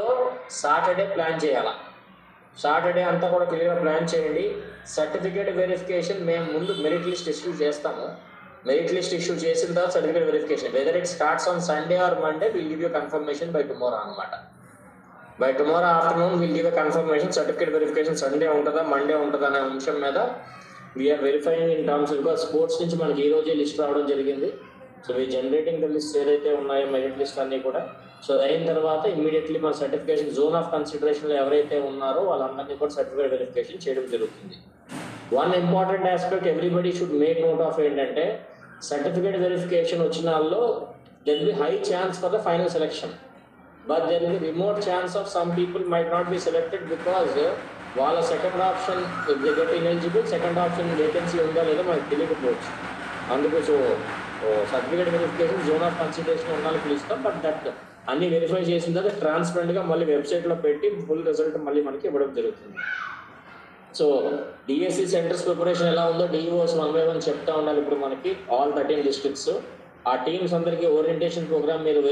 వీక్లో Saturday plan చేయాలా. Saturday అంతా కూడా క్లియర్గా ప్లాన్ చేయండి. సర్టిఫికేట్ వెరిఫికేషన్ మేము ముందు మెరిట్ లిస్ట్ ఇష్యూ చేస్తాము. మెరిట్ లిస్ట్ ఇష్యూ చేసిన తర్వాత certificate verification, whether it starts on Sunday or Monday, will give you confirmation by tomorrow అనమాట. By tomorrow afternoon will give a confirmation. Certificate verification Sunday ఉంటుందా Monday ఉంటుందా అనే అంశం మీద we're verifying in terms because sports నుంచి మనకి ఈ రోజే లిస్ట్ రావడం జరిగింది. So we generating the list ఏదైతే ఉన్నాయో మెరిట్ లిస్ట్ అన్నీ కూడా. సో అయిన తర్వాత ఇమ్మీడియట్లీ మన సర్టిఫికేషన్ జోన్ ఆఫ్ కన్సిడరేషన్లో ఎవరైతే ఉన్నారో వాళ్ళందరినీ కూడా సర్టిఫికేట్ వెరిఫికేషన్ చేయడం జరుగుతుంది. One important aspect everybody should make note of ఏంటంటే, సర్టిఫికేట్ వెరిఫికేషన్ వచ్చిన వాళ్ళలో there be high chance for the final selection, but there be remote chance of some people might not be selected because వాళ్ళ second option they get ineligible, second option vacancy ఉందా లేదా మనకు తెలియకపోవచ్చు. అందుకు so certificate verification zone of consideration ఉండాలని పిలుస్తాం. But that అన్ని verify చేసిన తర్వాత ట్రాన్స్పరెంట్గా మళ్ళీ వెబ్సైట్లో పెట్టి ఫుల్ రిజల్ట్ మళ్ళీ మనకి ఇవ్వడం జరుగుతుంది. సో డిఎస్సి సెంటర్స్ ప్రిపరేషన్ ఎలా ఉందో డిఈఓస్ 1 by 1 చెప్తా ఉండాలి. ఇప్పుడు మనకి ఆల్ 13 డిస్ట్రిక్ట్స్ ఆ టీమ్స్ అందరికీ ఓరియంటేషన్ ప్రోగ్రామ్ మీరు